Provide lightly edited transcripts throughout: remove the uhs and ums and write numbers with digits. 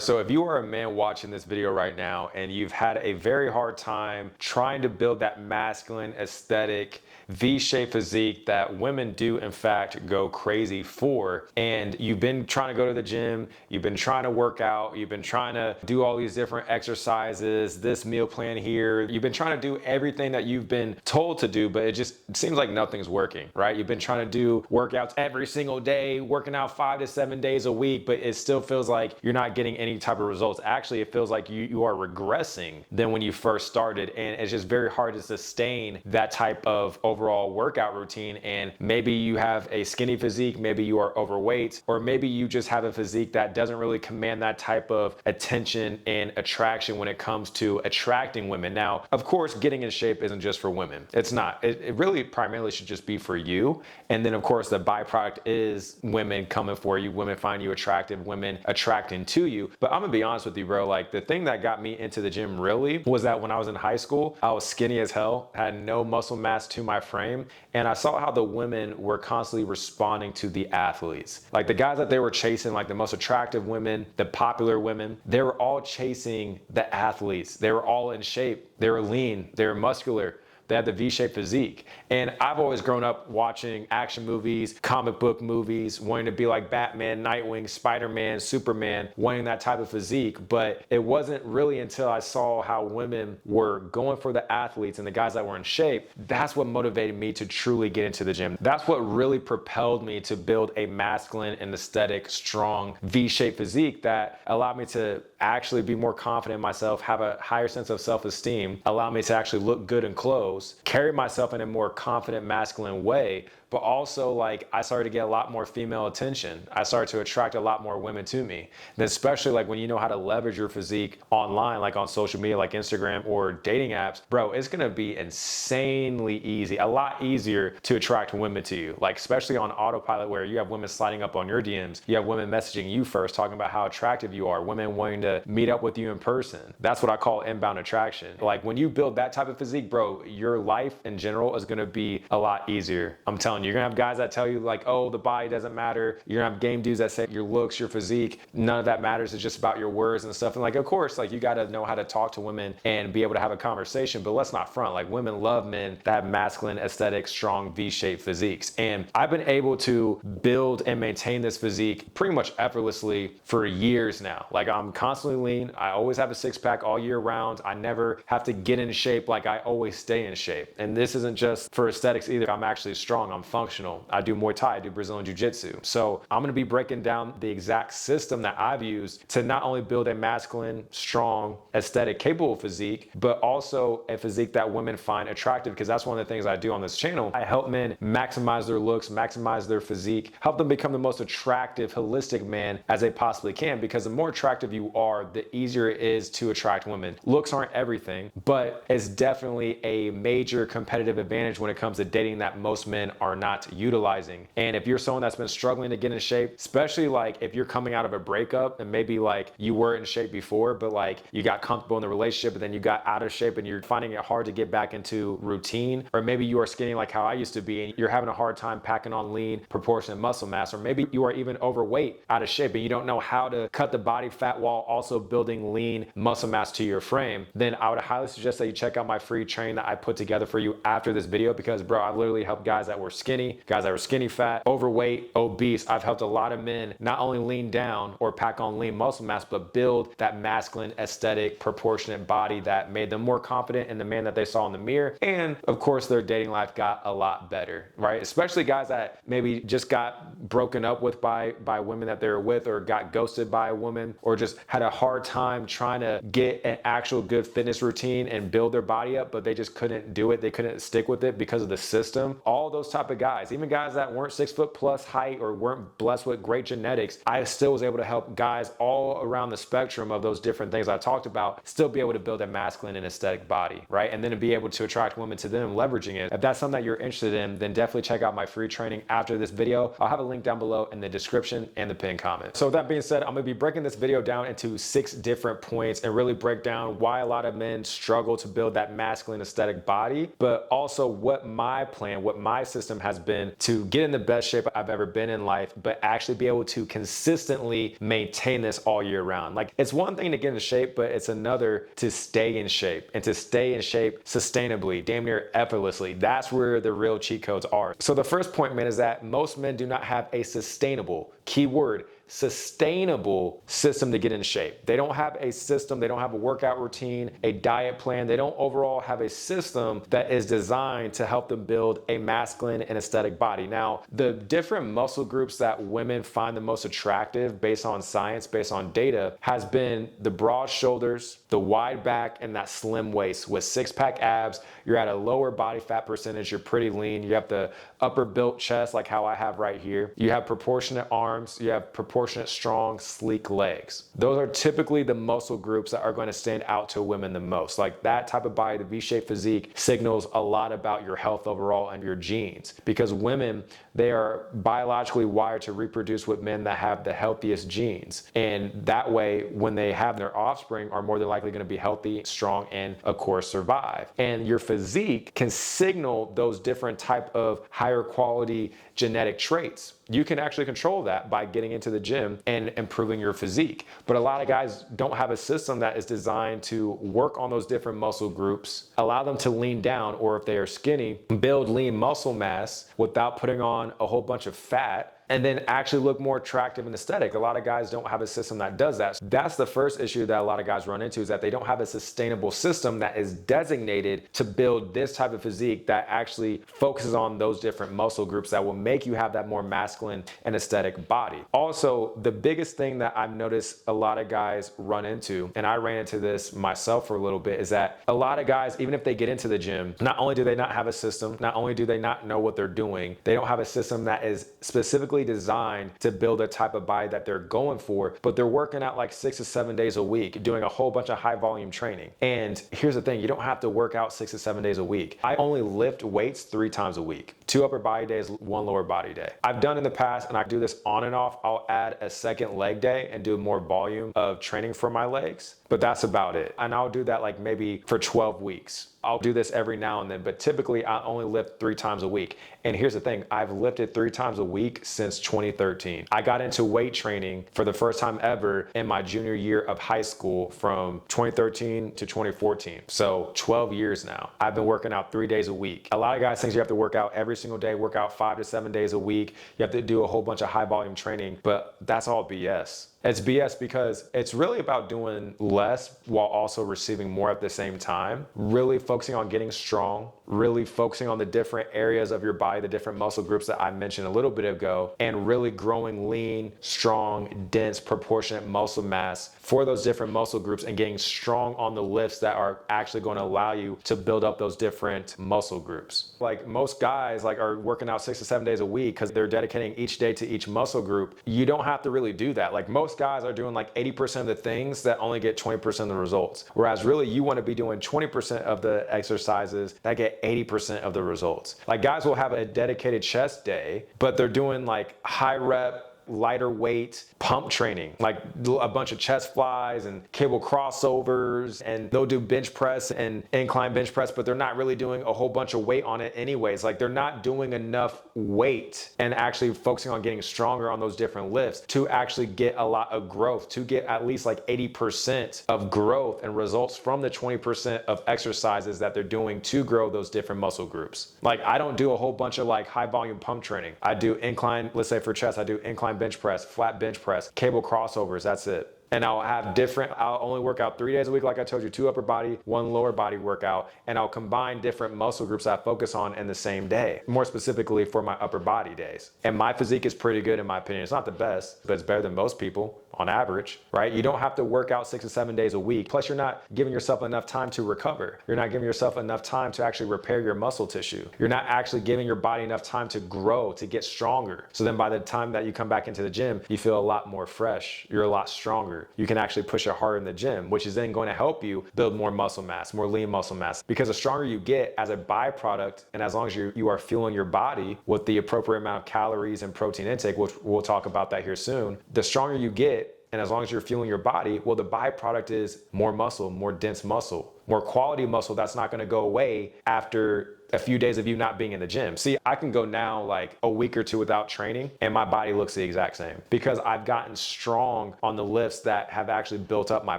So if you are a man watching this video right now and you've had a very hard time trying to build that masculine aesthetic V-shaped physique that women do in fact go crazy for, and you've been trying to go to the gym, you've been trying to work out, you've been trying to do all these different exercises, this meal plan here, you've been trying to do everything that you've been told to do, but it just seems like nothing's working, right? You've been trying to do workouts every single day, working out 5 to 7 days a week, but it still feels like you're not getting any type of results. Actually, it feels like you are regressing than when you first started, and it's just very hard to sustain that type of overall workout routine. And maybe you have a skinny physique, maybe you are overweight, or maybe you just have a physique that doesn't really command that type of attention and attraction when it comes to attracting women. Now, of course, getting in shape isn't just for women. It's not. It really primarily should just be for you. And then, of course, the byproduct is women coming for you, women find you attractive, women attracting to you. But I'm gonna be honest with you, bro, like the thing that got me into the gym really was that when I was in high school, I was skinny as hell, had no muscle mass to my frame, and I saw how the women were constantly responding to the athletes. Like the guys that they were chasing, like the most attractive women, the popular women, they were all chasing the athletes. They were all in shape, they were lean, they were muscular. They had the V-shaped physique. And I've always grown up watching action movies, comic book movies, wanting to be like Batman, Nightwing, Spider-Man, Superman, wanting that type of physique. But it wasn't really until I saw how women were going for the athletes and the guys that were in shape, that's what motivated me to truly get into the gym. That's what really propelled me to build a masculine and aesthetic, strong V-shaped physique that allowed me to actually be more confident in myself, have a higher sense of self-esteem, allow me to actually look good in clothes, carry myself in a more confident masculine way, but also like I started to get a lot more female attention. I started to attract a lot more women to me. And especially like when you know how to leverage your physique online, like on social media, like Instagram or dating apps, bro, it's gonna be insanely easy, a lot easier to attract women to you. Like especially on autopilot where you have women sliding up on your DMs, you have women messaging you first, talking about how attractive you are, women wanting to meet up with you in person. That's what I call inbound attraction. Like when you build that type of physique, bro, your life in general is gonna be a lot easier. I'm telling you, you're gonna have guys that tell you like, oh, the body doesn't matter. You're gonna have game dudes that say your looks, your physique, none of that matters. It's just about your words and stuff. And like, of course, like you gotta know how to talk to women and be able to have a conversation, but let's not front. Like women love men that have masculine, aesthetic, strong V-shaped physiques. And I've been able to build and maintain this physique pretty much effortlessly for years now. Like I'm constantly lean. I always have a six pack all year round. I never have to get in shape. Like I always stay in shape. And this isn't just for aesthetics either. I'm actually strong. I'm functional. I do Muay Thai, I do Brazilian Jiu-Jitsu. So I'm gonna be breaking down the exact system that I've used to not only build a masculine, strong, aesthetic, capable physique, but also a physique that women find attractive, because that's one of the things I do on this channel. I help men maximize their looks, maximize their physique, help them become the most attractive, holistic man as they possibly can, because the more attractive you are, the easier it is to attract women. Looks aren't everything, but it's definitely a major competitive advantage when it comes to dating that most men are not utilizing. And if you're someone that's been struggling to get in shape, especially like if you're coming out of a breakup and maybe like you were in shape before, but like you got comfortable in the relationship and then you got out of shape and you're finding it hard to get back into routine, or maybe you are skinny like how I used to be and you're having a hard time packing on lean, proportionate muscle mass, or maybe you are even overweight, out of shape, and you don't know how to cut the body fat while also building lean muscle mass to your frame, then I would highly suggest that you check out my free training that I put together for you after this video, because bro, I literally helped guys that were skinny, guys that were skinny fat, overweight, obese. I've helped a lot of men not only lean down or pack on lean muscle mass, but build that masculine, aesthetic, proportionate body that made them more confident in the man that they saw in the mirror. And of course, their dating life got a lot better, right? Especially guys that maybe just got broken up with by women that they were with, or got ghosted by a woman, or just had a hard time trying to get an actual good fitness routine and build their body up, but they just couldn't do it. They couldn't stick with it because of the system. All those type of guys, even guys that weren't 6 foot plus height or weren't blessed with great genetics, I still was able to help guys all around the spectrum of those different things I talked about still be able to build a masculine and aesthetic body, right? And then to be able to attract women to them, leveraging it. If that's something that you're interested in, then definitely check out my free training after this video. I'll have a link down below in the description and the pinned comment. So with that being said, I'm gonna be breaking this video down into 6 different points and really break down why a lot of men struggle to build that masculine aesthetic body, but also what my plan, what my system has been to get in the best shape I've ever been in life, but actually be able to consistently maintain this all year round. Like, it's one thing to get into shape, but it's another to stay in shape, and to stay in shape sustainably, damn near effortlessly. That's where the real cheat codes are. So the first point, man, is that most men do not have a sustainable, keyword, sustainable system to get in shape. They don't have a system, they don't have a workout routine, a diet plan. They don't overall have a system that is designed to help them build a masculine and aesthetic body. Now, the different muscle groups that women find the most attractive based on science, based on data, has been the broad shoulders, the wide back, and that slim waist with six-pack abs. You're at a lower body fat percentage, you're pretty lean. You have the upper built chest like how I have right here. You have proportionate arms, you have proportionate strong, sleek legs. Those are typically the muscle groups that are going to stand out to women the most. Like, that type of body, the V-shaped physique, signals a lot about your health overall and your genes, because women, they are biologically wired to reproduce with men that have the healthiest genes. And that way, when they have their offspring, are more than likely going to be healthy, strong, and of course survive. And your physique can signal those different type of higher quality genetic traits. You can actually control that by getting into the gym and improving your physique. But a lot of guys don't have a system that is designed to work on those different muscle groups, allow them to lean down, or if they are skinny, build lean muscle mass without putting on a whole bunch of fat, and then actually look more attractive and aesthetic. A lot of guys don't have a system that does that. That's the first issue that a lot of guys run into, is that they don't have a sustainable system that is designated to build this type of physique that actually focuses on those different muscle groups that will make you have that more masculine and aesthetic body. Also, the biggest thing that I've noticed a lot of guys run into, and I ran into this myself for a little bit, is that a lot of guys, even if they get into the gym, not only do they not have a system, not only do they not know what they're doing, they don't have a system that is specifically designed to build a type of body that they're going for, but they're working out like 6 to 7 days a week, doing a whole bunch of high volume training. And here's the thing, you don't have to work out 6 to 7 days a week. I only lift weights 3 times a week, 2 upper body days, 1 lower body day. I've done in the past, and I do this on and off, I'll add a second leg day and do more volume of training for my legs, but that's about it. And I'll do that like maybe for 12 weeks. I'll do this every now and then, but typically I only lift 3 times a week. And here's the thing, I've lifted 3 times a week since 2013. I got into weight training for the first time ever in my junior year of high school from 2013 to 2014. So 12 years now. I've been working out 3 days a week. A lot of guys think you have to work out every single day, work out 5 to 7 days a week. You have to do a whole bunch of high volume training, but that's all BS. It's BS because it's really about doing less while also receiving more at the same time. Really focusing on getting strong, really focusing on the different areas of your body, the different muscle groups that I mentioned a little bit ago, and really growing lean, strong, dense, proportionate muscle mass for those different muscle groups, and getting strong on the lifts that are actually going to allow you to build up those different muscle groups. Like, most guys are working out 6 to 7 days a week because they're dedicating each day to each muscle group. You don't have to really do that. Like, most guys are doing like 80% of the things that only get 20% of the results. Whereas really you want to be doing 20% of the exercises that get 80% of the results. Like, guys will have a dedicated chest day, but they're doing like high rep, lighter weight pump training, like a bunch of chest flies and cable crossovers, and they'll do bench press and incline bench press, but they're not really doing a whole bunch of weight on it anyways. Like, they're not doing enough weight and actually focusing on getting stronger on those different lifts to actually get a lot of growth, to get at least like 80% of growth and results from the 20% of exercises that they're doing to grow those different muscle groups. Like, I don't do a whole bunch of like high volume pump training. I do incline, let's say for chest, I do incline bench press, flat bench press, cable crossovers, that's it. And I'll only work out 3 days a week, like I told you, 2 upper body, 1 lower body workout, and I'll combine different muscle groups I focus on in the same day, more specifically for my upper body days. And my physique is pretty good in my opinion. It's not the best, but it's better than most people on average, right? You don't have to work out 6 to 7 days a week. Plus, you're not giving yourself enough time to recover. You're not giving yourself enough time to actually repair your muscle tissue. You're not actually giving your body enough time to grow, to get stronger. So then by the time that you come back into the gym, you feel a lot more fresh. You're a lot stronger. You can actually push it harder in the gym, which is then going to help you build more muscle mass, more lean muscle mass. Because the stronger you get as a byproduct, and as long as you are fueling your body with the appropriate amount of calories and protein intake, which we'll talk about that here soon, the stronger you get, and as long as you're fueling your body, well, the byproduct is more muscle, more dense muscle, more quality muscle that's not going to go away after a few days of you not being in the gym. See, I can go now like a week or two without training and my body looks the exact same because I've gotten strong on the lifts that have actually built up my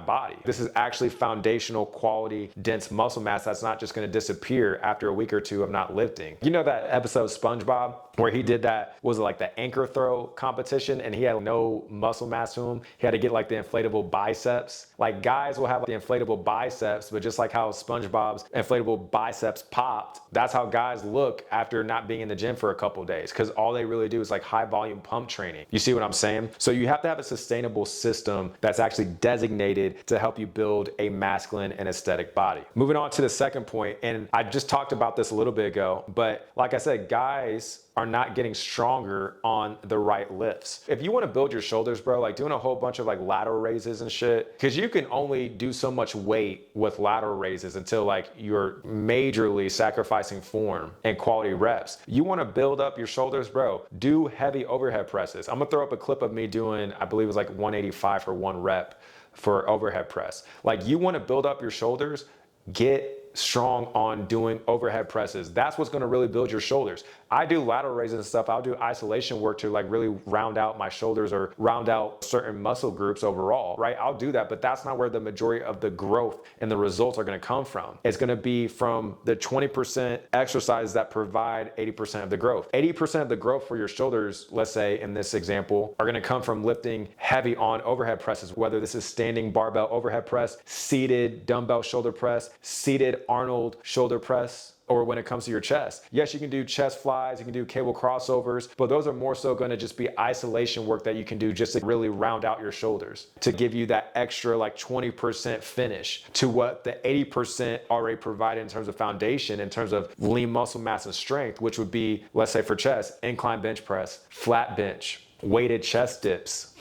body. This is actually foundational, quality, dense muscle mass that's not just going to disappear after a week or two of not lifting. You know that episode of SpongeBob where he did that, was it like the anchor throw competition, and he had no muscle mass to him? He had to get like the inflatable biceps. Like guys will have like the inflatable biceps, but just like how SpongeBob's inflatable biceps popped, that's how guys look after not being in the gym for a couple days, because all they really do is like high volume pump training. You see what I'm saying? So you have to have a sustainable system that's actually designated to help you build a masculine and aesthetic body. Moving on to the second point, and I just talked about this a little bit ago, but like I said, guys are not getting stronger on the right lifts. If you want to build your shoulders, bro, like doing a whole bunch of like lateral raises and shit, because you can only do so much weight with lateral raises until like you're majorly sacrificing form and quality reps. You want to build up your shoulders, bro, do heavy overhead presses. I'm gonna throw up a clip of me doing, I believe it was like 185 for one rep for overhead press. Like you want to build up your shoulders, get strong on doing overhead presses. That's what's going to really build your shoulders. I do lateral raises and stuff. I'll do isolation work to like really round out my shoulders or round out certain muscle groups overall, right? I'll do that, but that's not where the majority of the growth and the results are going to come from. It's going to be from the 20% exercises that provide 80% of the growth. 80% of the growth for your shoulders, let's say in this example, are going to come from lifting heavy on overhead presses, whether this is standing barbell overhead press, seated dumbbell shoulder press, seated Arnold shoulder press, or when it comes to your chest. Yes, you can do chest flies, you can do cable crossovers, but those are more so going to just be isolation work that you can do just to really round out your shoulders, to give you that extra like 20% finish to what the 80% already provided in terms of foundation, in terms of lean muscle mass and strength, which would be, let's say for chest, incline bench press, flat bench, weighted chest dips,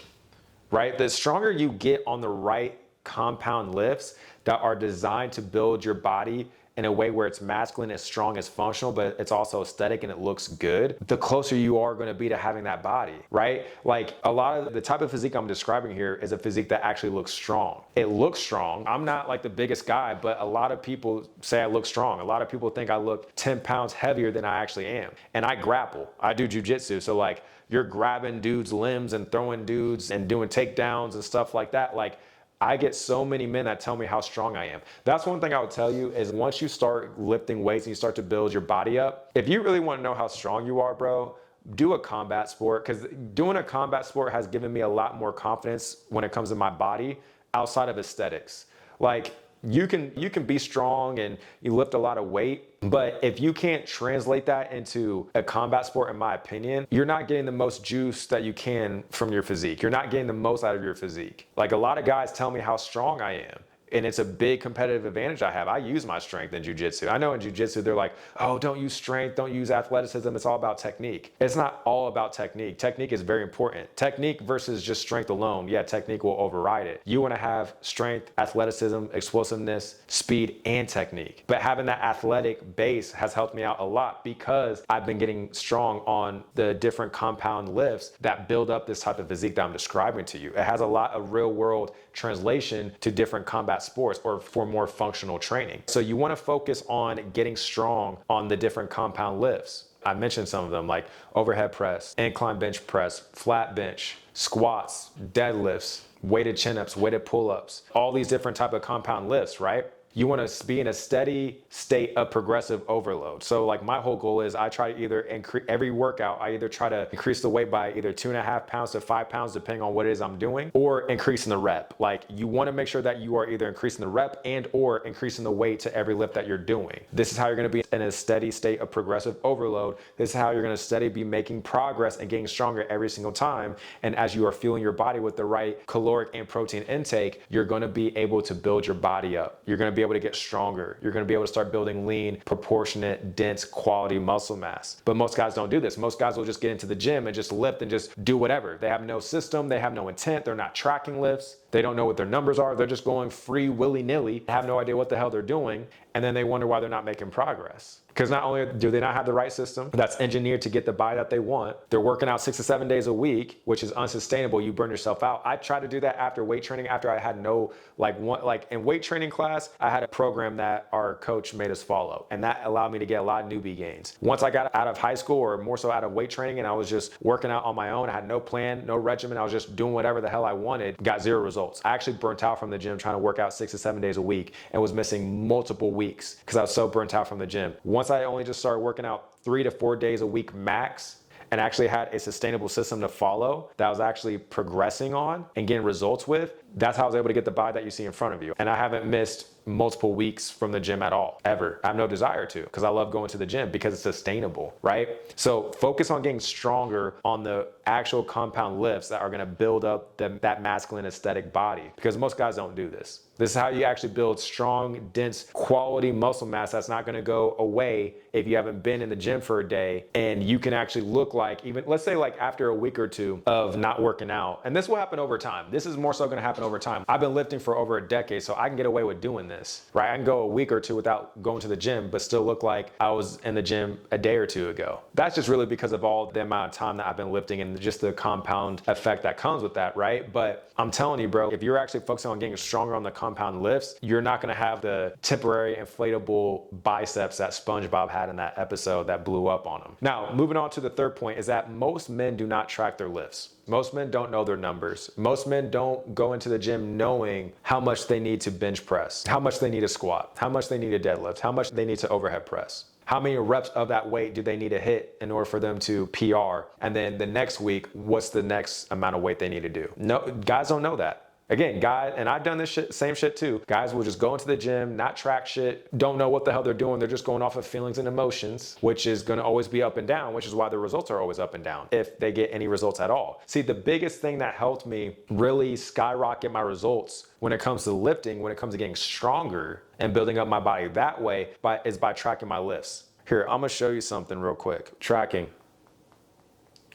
right? The stronger you get on the right compound lifts that are designed to build your body in a way where it's masculine, as strong, as functional, but it's also aesthetic and it looks good, the closer you are going to be to having that body, right? Like a lot of the type of physique I'm describing here is a physique that actually looks strong. It looks strong. I'm not like the biggest guy, but a lot of people say I look strong. A lot of people think I look 10 pounds heavier than I actually am. And I grapple. I do jujitsu. So like you're grabbing dudes' limbs and throwing dudes and doing takedowns and stuff like that. Like I get so many men that tell me how strong I am. That's one thing I would tell you is once you start lifting weights and you start to build your body up, if you really want to know how strong you are, bro, do a combat sport, because doing a combat sport has given me a lot more confidence when it comes to my body outside of aesthetics. Like you can be strong and you lift a lot of weight, but if you can't translate that into a combat sport, in my opinion, you're not getting the most juice that you can from your physique. You're not getting the most out of your physique. Like a lot of guys tell me how strong I am. And it's a big competitive advantage I have. I use my strength in jiu-jitsu. I know in jiu-jitsu, they're like, oh, don't use strength, don't use athleticism. It's all about technique. It's not all about technique. Technique is very important. Technique versus just strength alone. Yeah, technique will override it. You want to have strength, athleticism, explosiveness, speed, and technique. But having that athletic base has helped me out a lot because I've been getting strong on the different compound lifts that build up this type of physique that I'm describing to you. It has a lot of real world translation to different combat sports or for more functional training. So you want to focus on getting strong on the different compound lifts. I mentioned some of them like overhead press, incline bench press, flat bench, squats, deadlifts, weighted chin-ups, weighted pull-ups, all these different type of compound lifts, right? You want to be in a steady state of progressive overload. So like my whole goal is I try to either increase every workout, I either try to increase the weight by either 2.5 pounds to 5 pounds, depending on what it is I'm doing, or increasing the rep. Like you want to make sure that you are either increasing the rep and or increasing the weight to every lift that you're doing. This is how you're going to be in a steady state of progressive overload. This is how you're going to steadily be making progress and getting stronger every single time. And as you are fueling your body with the right caloric and protein intake, you're going to be able to build your body up. You're going to be able to get stronger. You're going to be able to start building lean, proportionate, dense, quality muscle mass. But most guys don't do this. Most guys will just get into the gym and just lift and just do whatever. They have no system. They have no intent. They're not tracking lifts. They don't know what their numbers are. They're just going free willy-nilly, have no idea what the hell they're doing. And then they wonder why they're not making progress. Because not only do they not have the right system that's engineered to get the body that they want, they're working out 6 to 7 days a week, which is unsustainable. You burn yourself out. I tried to do that after weight training, after I had no, like in weight training class, I had a program that our coach made us follow. And that allowed me to get a lot of newbie gains. Once I got out of high school, or more so out of weight training, and I was just working out on my own, I had no plan, no regimen. I was just doing whatever the hell I wanted, got 0 results. I actually burnt out from the gym trying to work out 6 to 7 days a week and was missing multiple weeks because I was so burnt out from the gym. Once I only just started working out 3 to 4 days a week max, and actually had a sustainable system to follow that I was actually progressing on and getting results with, that's how I was able to get the body that you see in front of you. And I haven't missed multiple weeks from the gym at all, ever. I have no desire to, because I love going to the gym because it's sustainable, right? So focus on getting stronger on the actual compound lifts that are gonna build up that masculine aesthetic body, because most guys don't do this. This is how you actually build strong, dense, quality muscle mass that's not gonna go away if you haven't been in the gym for a day, and you can actually look like, even, let's say like after a week or two of not working out, and this will happen over time. This is more so gonna happen over time. I've been lifting for over a decade, so I can get away with doing this, right? I can go a week or two without going to the gym, but still look like I was in the gym a day or two ago. That's just really because of all the amount of time that I've been lifting and just the compound effect that comes with that, right? But I'm telling you, bro, if you're actually focusing on getting stronger on the compound lifts, you're not gonna have the temporary inflatable biceps that SpongeBob had in that episode that blew up on him. Now, moving on to the third point is that most men do not track their lifts. Most men don't know their numbers. Most men don't go into the gym knowing how much they need to bench press, how much they need to squat, how much they need to deadlift, how much they need to overhead press. How many reps of that weight do they need to hit in order for them to PR? And then the next week, what's the next amount of weight they need to do? No, guys don't know that. Again, guys, and I've done this same shit too. Guys will just go into the gym, not track shit, don't know what the hell they're doing. They're just going off of feelings and emotions, which is gonna always be up and down, which is why the results are always up and down, if they get any results at all. See, the biggest thing that helped me really skyrocket my results when it comes to lifting, when it comes to getting stronger and building up my body that way, is by tracking my lifts. Here, I'm gonna show you something real quick. Tracking.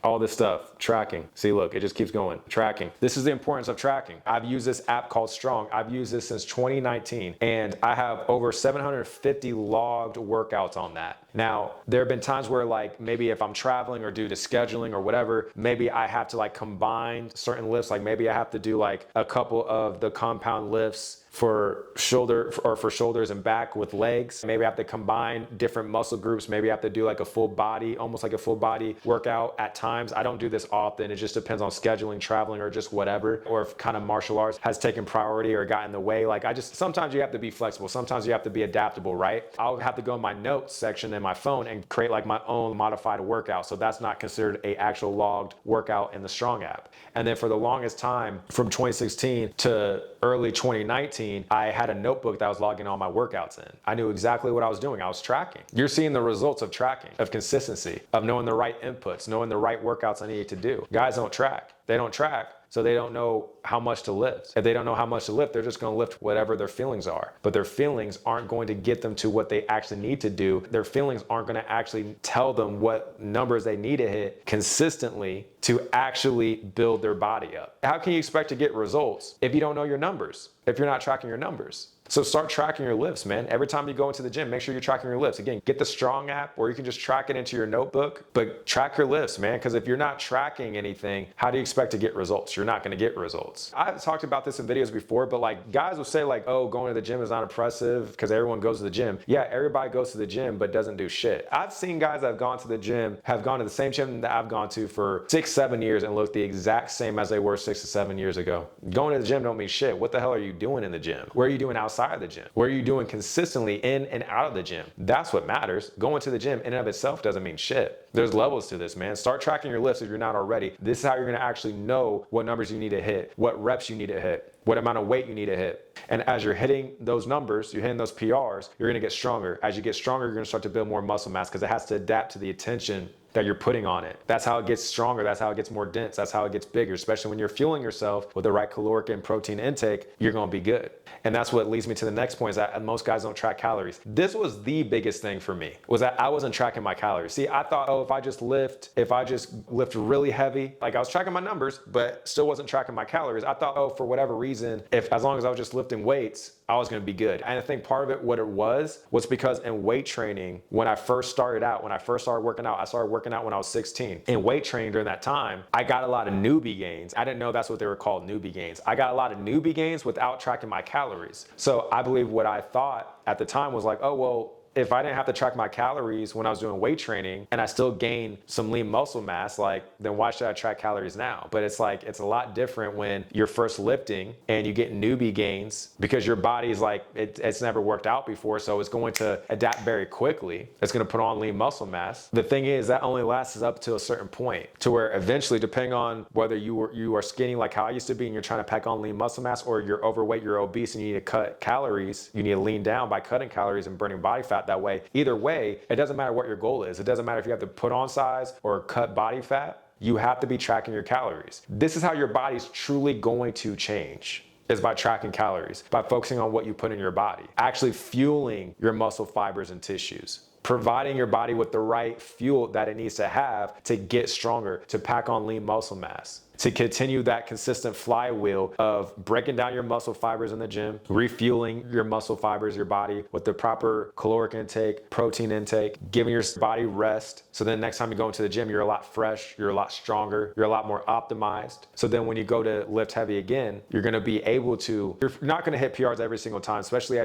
All this stuff, tracking. See, look, it just keeps going, tracking. This is the importance of tracking. I've used this app called Strong. I've used this since 2019, and I have over 750 logged workouts on that. Now, there have been times where like maybe if I'm traveling or due to scheduling or whatever, maybe I have to like combine certain lifts. Like maybe I have to do like a couple of the compound lifts for shoulders and back with legs. Maybe I have to combine different muscle groups. Maybe I have to do like a full body, almost like a full body workout at times. I don't do this often. It just depends on scheduling, traveling, or just whatever. Or if kind of martial arts has taken priority or got in the way. Like sometimes you have to be flexible. Sometimes you have to be adaptable, right? I'll have to go in my notes section in my phone and create like my own modified workout. So that's not considered a actual logged workout in the Strong app. And then for the longest time, from 2016 to early 2019, I had a notebook that I was logging all my workouts in. I knew exactly what I was doing. I was tracking. You're seeing the results of tracking, of consistency, of knowing the right inputs, knowing the right workouts I need to do. Guys don't track. They don't track, so they don't know how much to lift. If they don't know how much to lift, they're just gonna lift whatever their feelings are. But their feelings aren't going to get them to what they actually need to do. Their feelings aren't gonna actually tell them what numbers they need to hit consistently to actually build their body up. How can you expect to get results if you don't know your numbers, if you're not tracking your numbers? So start tracking your lifts, man. Every time you go into the gym, make sure you're tracking your lifts. Again, get the Strong app, or you can just track it into your notebook, but track your lifts, man. Because if you're not tracking anything, how do you expect to get results? You're not gonna get results. I've talked about this in videos before, but like guys will say like, oh, going to the gym is not impressive because everyone goes to the gym. Yeah, everybody goes to the gym, but doesn't do shit. I've seen guys that have gone to the gym, have gone to the same gym that I've gone to for 6-7 years and look the exact same as they were 6 to 7 years ago. Going to the gym don't mean shit. What the hell are you doing in the gym? What are you doing outside of the gym? What are you doing consistently in and out of the gym? That's what matters. Going to the gym in and of itself doesn't mean shit. There's levels to this, man. Start tracking your lifts if you're not already. This is how you're gonna actually know what numbers you need to hit, what reps you need to hit, what amount of weight you need to hit. And as you're hitting those numbers, you're hitting those PRs, you're gonna get stronger. As you get stronger, you're gonna start to build more muscle mass because it has to adapt to the attention that you're putting on it. That's how it gets stronger. That's how it gets more dense. That's how it gets bigger. Especially when you're fueling yourself with the right caloric and protein intake, you're going to be good. And that's what leads me to the next point, is that most guys don't track calories. This was the biggest thing for me, was that I wasn't tracking my calories. See, I thought, oh, if I just lift really heavy, like I was tracking my numbers, but still wasn't tracking my calories. I thought, oh, for whatever reason, as long as I was just lifting weights, I was going to be good. And I think part of it, what it was because in weight training, when I first started working out, I started working out when I was 16. In weight training during that time, I got a lot of newbie gains. I didn't know that's what they were called, newbie gains. I got a lot of newbie gains without tracking my calories. So I believe what I thought at the time was like, oh, well, if I didn't have to track my calories when I was doing weight training and I still gained some lean muscle mass, then why should I track calories now? But it's a lot different when you're first lifting and you get newbie gains, because your body is it's never worked out before. So it's going to adapt very quickly. It's going to put on lean muscle mass. The thing is, that only lasts up to a certain point, to where eventually, depending on whether you are skinny like how I used to be and you're trying to pack on lean muscle mass, or you're overweight, you're obese and you need to cut calories, you need to lean down by cutting calories and burning body fat that way. Either way, it doesn't matter what your goal is. It doesn't matter if you have to put on size or cut body fat. You have to be tracking your calories. This is how your body's truly going to change, is by tracking calories, by focusing on what you put in your body, actually fueling your muscle fibers and tissues, providing your body with the right fuel that it needs to have to get stronger, to pack on lean muscle mass, to continue that consistent flywheel of breaking down your muscle fibers in the gym, refueling your muscle fibers, your body, with the proper caloric intake, protein intake, giving your body rest. So then next time you go into the gym, you're a lot fresh, you're a lot stronger, you're a lot more optimized. So then when you go to lift heavy again, you're gonna be able to, you're not gonna hit PRs every single time, especially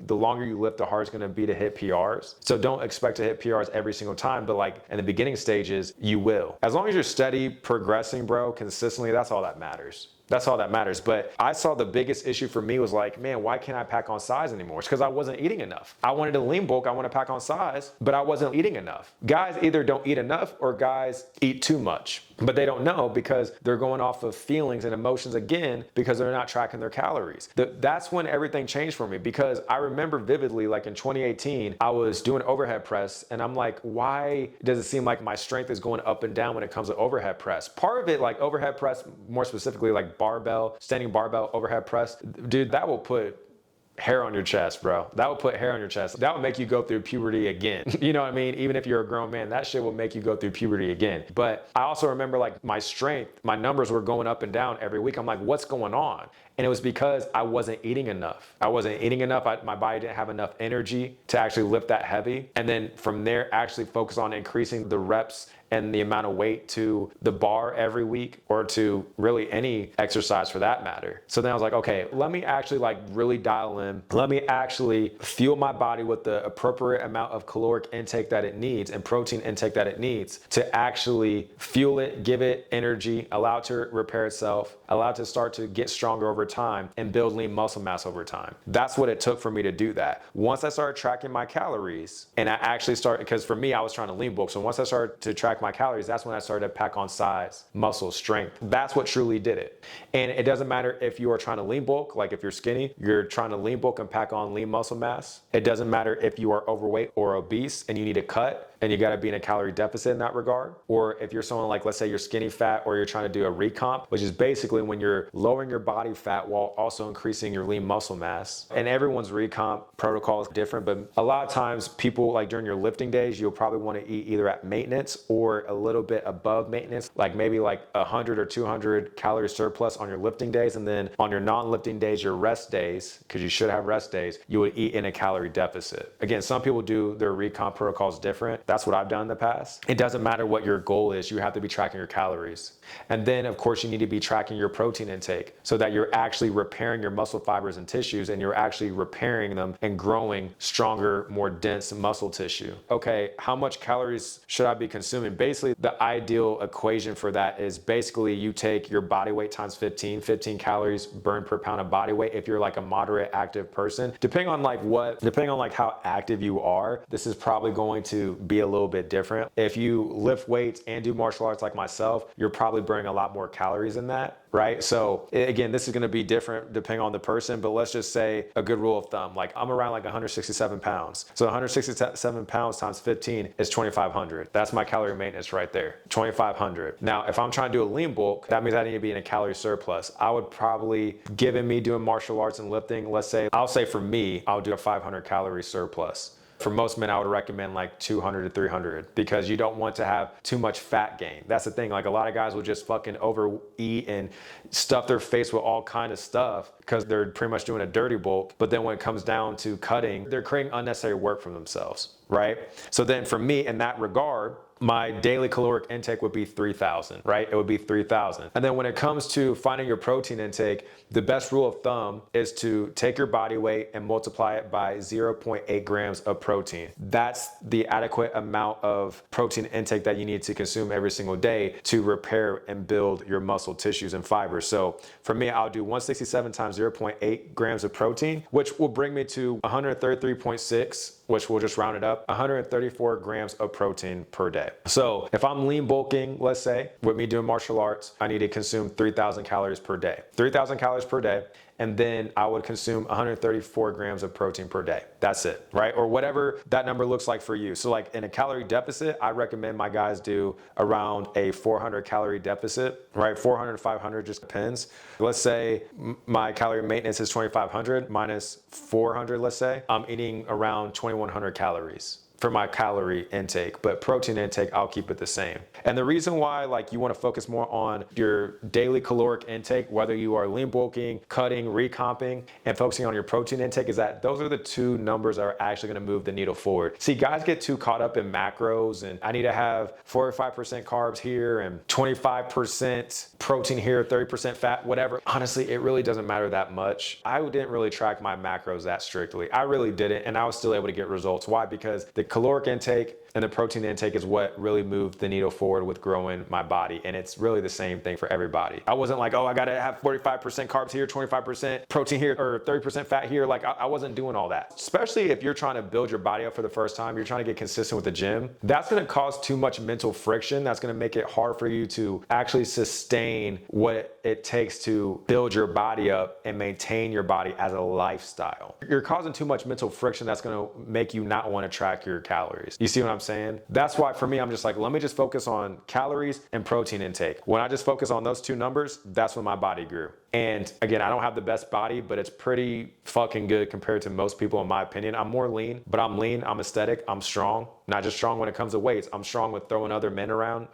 the longer you lift, the harder it's gonna be to hit PRs. So don't expect to hit PRs every single time, but in the beginning stages, you will. As long as you're steady, progressing, bro, consistently, that's all that matters. That's all that matters. But I saw the biggest issue for me was man, why can't I pack on size anymore? It's because I wasn't eating enough. I wanted to lean bulk, I want to pack on size, but I wasn't eating enough. Guys either don't eat enough or guys eat too much. But they don't know, because they're going off of feelings and emotions again, because they're not tracking their calories. That's when everything changed for me, because I remember vividly, in 2018, I was doing overhead press and I'm like, why does it seem like my strength is going up and down when it comes to overhead press? Part of it, overhead press, more specifically barbell, standing barbell overhead press, dude, that will put hair on your chest, bro. That would put hair on your chest. That would make you go through puberty again. You know what I mean? Even if you're a grown man, that shit will make you go through puberty again. But I also remember my strength, my numbers were going up and down every week. I'm like, what's going on? And it was because I wasn't eating enough. My body didn't have enough energy to actually lift that heavy. And then from there, actually focus on increasing the reps and the amount of weight to the bar every week, or to really any exercise for that matter. So then I was like, okay, let me actually really dial in. Let me actually fuel my body with the appropriate amount of caloric intake that it needs and protein intake that it needs to actually fuel it, give it energy, allow it to repair itself, allow it to start to get stronger over time and build lean muscle mass over time. That's what it took for me to do that. Once I started tracking my calories, and I actually started, because for me, I was trying to lean bulk. So once I started to track my calories, that's when I started to pack on size, muscle, strength. That's what truly did it. And it doesn't matter if you are trying to lean bulk, if you're skinny, you're trying to lean bulk and pack on lean muscle mass. It doesn't matter if you are overweight or obese and you need to cut and you got to be in a calorie deficit in that regard. Or if you're someone let's say you're skinny fat, or you're trying to do a recomp, which is basically when you're lowering your body fat while also increasing your lean muscle mass. And everyone's recomp protocol is different, but a lot of times people, during your lifting days, you'll probably want to eat either at maintenance or a little bit above maintenance, maybe 100 or 200 calorie surplus on your lifting days. And then on your non-lifting days, your rest days, because you should have rest days, you would eat in a calorie deficit. Again, some people do their recomp protocols different. That's what I've done in the past. It doesn't matter what your goal is, you have to be tracking your calories. And then of course you need to be tracking your protein intake so that you're actually repairing your muscle fibers and tissues, and you're actually repairing them and growing stronger, more dense muscle tissue. Okay, how much calories should I be consuming? Basically, the ideal equation for that is basically you take your body weight times 15 calories burned per pound of body weight if you're a moderate active person. Depending on how active you are, this is probably going to be a little bit different. If you lift weights and do martial arts like myself, you're probably burning a lot more calories in that, right? So again, this is going to be different depending on the person, but let's just say a good rule of thumb, like I'm around like 167 pounds. So 167 pounds times 15 is 2,500. That's my calorie maintenance right there, 2,500. Now, if I'm trying to do a lean bulk, that means I need to be in a calorie surplus. I would probably, given me doing martial arts and lifting, let's say, I'll say for me, I'll do a 500 calorie surplus. For most men, I would recommend like 200 to 300 because you don't want to have too much fat gain. That's the thing. Like a lot of guys will just fucking overeat and stuff their face with all kind of stuff because they're pretty much doing a dirty bulk. But then when it comes down to cutting, they're creating unnecessary work for themselves, right? So then for me, in that regard, my daily caloric intake would be 3,000, right? It would be 3,000. And then when it comes to finding your protein intake, the best rule of thumb is to take your body weight and multiply it by 0.8 grams of protein. That's the adequate amount of protein intake that you need to consume every single day to repair and build your muscle tissues and fibers. So for me, I'll do 167 times 0.8 grams of protein, which will bring me to 133.6, which we'll just round it up, 134 grams of protein per day. So if I'm lean bulking, let's say, with me doing martial arts, I need to consume 3,000 calories per day. 3,000 calories per day. And then I would consume 134 grams of protein per day. That's it, right? Or whatever that number looks like for you. So like in a calorie deficit, I recommend my guys do around a 400 calorie deficit, right? 400 to 500 just depends. Let's say my calorie maintenance is 2,500 minus 400, let's say. I'm eating around 2,100 calories for my calorie intake, but protein intake, I'll keep it the same. And the reason why like you wanna focus more on your daily caloric intake, whether you are lean bulking, cutting, recomping, and focusing on your protein intake is that those are the two numbers that are actually gonna move the needle forward. See, guys get too caught up in macros and I need to have 45% carbs here and 25% protein here, 30% fat, whatever. Honestly, it really doesn't matter that much. I didn't really track my macros that strictly. I really didn't, and I was still able to get results. Why? Because the caloric intake and the protein intake is what really moved the needle forward with growing my body. And it's really the same thing for everybody. I wasn't like, oh, I gotta have 45% carbs here, 25% protein here, or 30% fat here. Like I wasn't doing all that. Especially if you're trying to build your body up for the first time, you're trying to get consistent with the gym. That's gonna cause too much mental friction. That's gonna make it hard for you to actually sustain what it takes to build your body up and maintain your body as a lifestyle. You're causing too much mental friction that's gonna make you not wanna track your calories. You see what I'm saying? That's why for me, I'm just like, let me just focus on calories and protein intake. When I just focus on those two numbers, that's when my body grew. And again, I don't have the best body, but it's pretty fucking good compared to most people in my opinion. I'm more lean, but I'm lean, I'm aesthetic, I'm strong. Not just strong when it comes to weights. I'm strong with throwing other men around,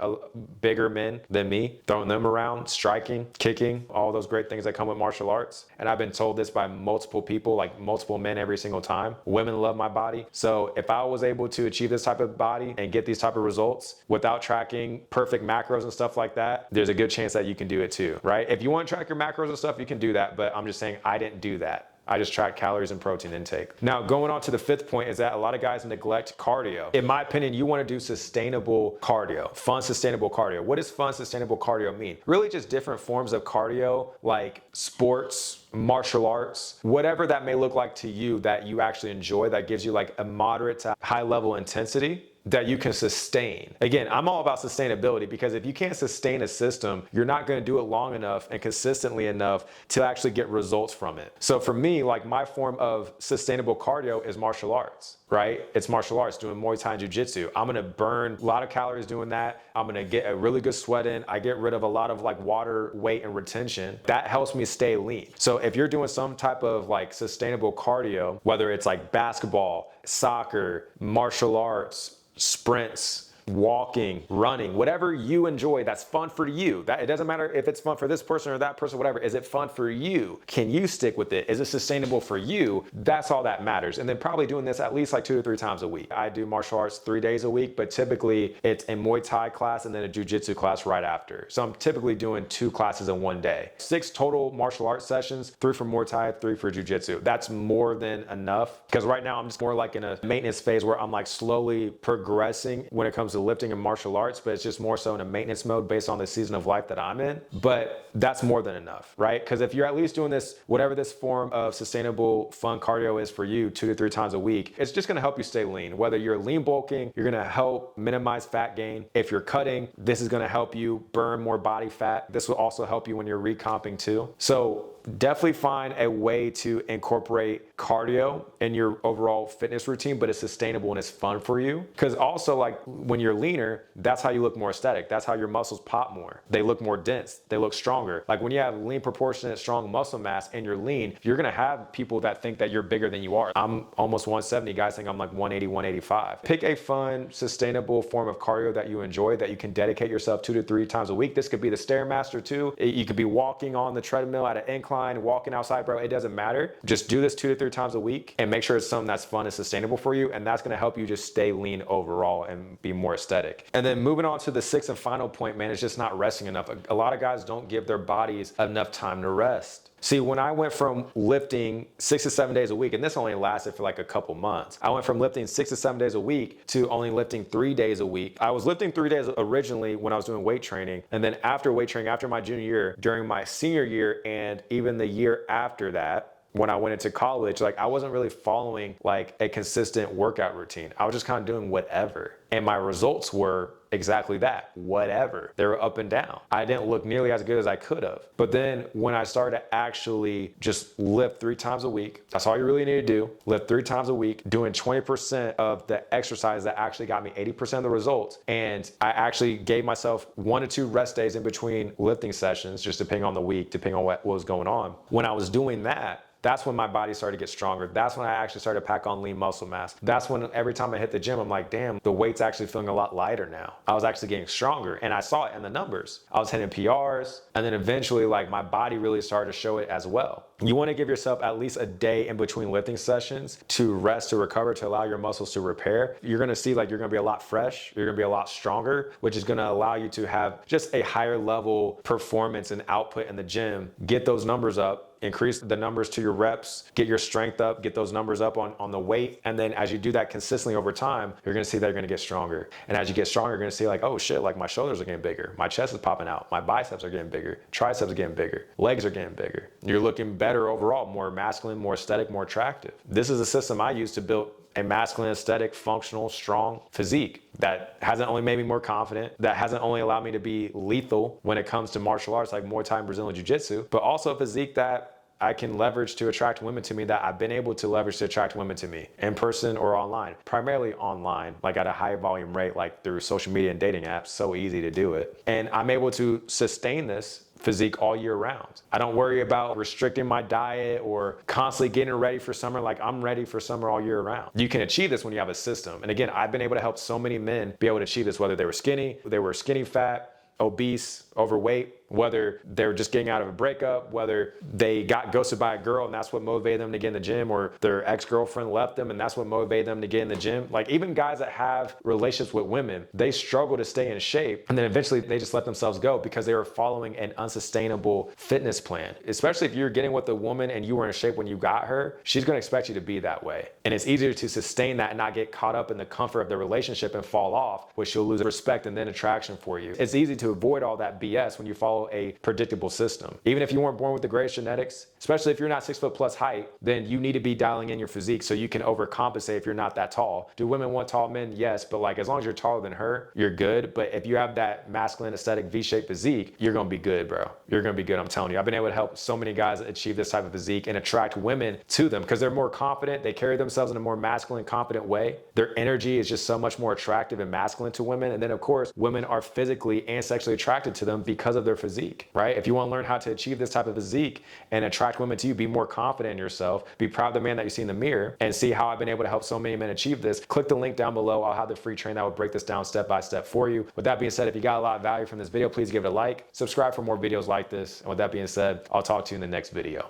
bigger men than me, throwing them around, striking, kicking, all those great things that come with martial arts. And I've been told this by multiple people, like multiple men every single time. Women love my body. So if I was able to achieve this type of body and get these type of results without tracking perfect macros and stuff like that, there's a good chance that you can do it too, right? If you want to track your macros and stuff, you can do that. But I'm just saying I didn't do that. I just track calories and protein intake. Now, going on to the fifth point is that a lot of guys neglect cardio. In my opinion, you want to do sustainable cardio, fun, sustainable cardio. What does fun, sustainable cardio mean? Really just different forms of cardio like sports, martial arts, whatever that may look like to you that you actually enjoy, that gives you like a moderate to high level intensity that you can sustain. Again, I'm all about sustainability because if you can't sustain a system, you're not gonna do it long enough and consistently enough to actually get results from it. So for me, like my form of sustainable cardio is martial arts, right? It's martial arts, doing Muay Thai and Jiu-Jitsu. I'm gonna burn a lot of calories doing that. I'm gonna get a really good sweat in. I get rid of a lot of like water, weight, and retention. That helps me stay lean. So if you're doing some type of like sustainable cardio, whether it's like basketball, soccer, martial arts, sprints, walking, running, whatever you enjoy that's fun for you. That it doesn't matter if it's fun for this person or that person, whatever. Is it fun for you? Can you stick with it? Is it sustainable for you? That's all that matters. And then probably doing this at least like 2 to 3 times a week. I do martial arts 3 days a week, but typically it's a Muay Thai class and then a Jiu-Jitsu class right after. So I'm typically doing 2 classes in one day. 6 total martial arts sessions, 3 for Muay Thai, 3 for Jiu-Jitsu. That's more than enough because right now I'm just more like in a maintenance phase where I'm like slowly progressing when it comes to to lifting and martial arts, but it's just more so in a maintenance mode based on the season of life that I'm in. But that's more than enough, right? Because if you're at least doing this, whatever this form of sustainable, fun cardio is for you 2 to 3 times a week, it's just gonna help you stay lean. Whether you're lean bulking, you're gonna help minimize fat gain. If you're cutting, this is gonna help you burn more body fat. This will also help you when you're recomping too. So definitely find a way to incorporate cardio in your overall fitness routine, but it's sustainable and it's fun for you. Because also, like, when you're leaner, that's how you look more aesthetic. That's how your muscles pop more. They look more dense. They look stronger. Like when you have lean, proportionate, strong muscle mass and you're lean, you're gonna have people that think that you're bigger than you are. I'm almost 170. Guys think I'm like 180, 185. Pick a fun, sustainable form of cardio that you enjoy, that you can dedicate yourself 2 to 3 times a week. This could be the Stairmaster too. You could be walking on the treadmill at an incline, walking outside, bro. It doesn't matter. Just do this 2 to 3 times a week and make sure it's something that's fun and sustainable for you. And that's going to help you just stay lean overall and be more aesthetic. And then moving on to the 6th and final point, man, it's just not resting enough. A lot of guys don't give their bodies enough time to rest. See, when I went from lifting 6 to 7 days a week, and this only lasted for like a couple months, I went from lifting 6 to 7 days a week to only lifting 3 days a week. I was lifting 3 days originally when I was doing weight training. And then after weight training, after my junior year, during my senior year, and even the year after that, when I went into college, like I wasn't really following like a consistent workout routine. I was just kind of doing whatever. And my results were exactly that, whatever. They were up and down. I didn't look nearly as good as I could have. But then when I started to actually just lift 3 times a week, that's all you really need to do. Lift 3 times a week, doing 20% of the exercise that actually got me 80% of the results. And I actually gave myself 1 to 2 rest days in between lifting sessions, just depending on the week, depending on what was going on. When I was doing that, that's when my body started to get stronger. That's when I actually started to pack on lean muscle mass. That's when every time I hit the gym, I'm like, damn, the weight's actually feeling a lot lighter now. I was actually getting stronger, and I saw it in the numbers. I was hitting PRs, and then eventually, like, my body really started to show it as well. You want to give yourself at least a day in between lifting sessions to rest, to recover, to allow your muscles to repair. You're going to see like you're going to be a lot fresh. You're going to be a lot stronger, which is going to allow you to have just a higher level performance and output in the gym. Get those numbers up. Increase the numbers to your reps, get your strength up, get those numbers up on the weight. And then as you do that consistently over time, you're gonna see that you're gonna get stronger. And as you get stronger, you're gonna see like, oh shit, like my shoulders are getting bigger. My chest is popping out. My biceps are getting bigger. Triceps are getting bigger. Legs are getting bigger. You're looking better overall, more masculine, more aesthetic, more attractive. This is a system I use to build a masculine, aesthetic, functional, strong physique that hasn't only made me more confident, that hasn't only allowed me to be lethal when it comes to martial arts like Muay Thai and Brazilian Jiu-Jitsu, but also a physique that I can leverage to attract women to me, that I've been able to leverage to attract women to me in person or online, primarily online, like at a high volume rate, like through social media and dating apps. So easy to do it. And I'm able to sustain this physique all year round. I don't worry about restricting my diet or constantly getting ready for summer. Like I'm ready for summer all year round. You can achieve this when you have a system. And again, I've been able to help so many men be able to achieve this, whether they were skinny fat, obese, overweight, whether they're just getting out of a breakup, whether they got ghosted by a girl and that's what motivated them to get in the gym, or their ex-girlfriend left them and that's what motivated them to get in the gym. Like even guys that have relationships with women, they struggle to stay in shape and then eventually they just let themselves go because they were following an unsustainable fitness plan. Especially if you're getting with a woman and you were in shape when you got her, she's gonna expect you to be that way. And it's easier to sustain that and not get caught up in the comfort of the relationship and fall off, which you'll lose respect and then attraction for you. It's easy to avoid all that BS when you follow a predictable system. Even if you weren't born with the greatest genetics, especially if you're not 6 foot plus height, then you need to be dialing in your physique so you can overcompensate if you're not that tall. Do women want tall men? Yes, but like as long as you're taller than her, you're good. But if you have that masculine aesthetic V-shaped physique, you're gonna be good, bro. You're gonna be good, I'm telling you. I've been able to help so many guys achieve this type of physique and attract women to them because they're more confident. They carry themselves in a more masculine, confident way. Their energy is just so much more attractive and masculine to women. And then of course, women are physically and sexually attracted to them because of their physique, right? If you want to learn how to achieve this type of physique and attract women to you, be more confident in yourself, be proud of the man that you see in the mirror, and see how I've been able to help so many men achieve this, click the link down below. I'll have the free training that will break this down step by step for you. With that being said, if you got a lot of value from this video, please give it a like, subscribe for more videos like this. And with that being said, I'll talk to you in the next video.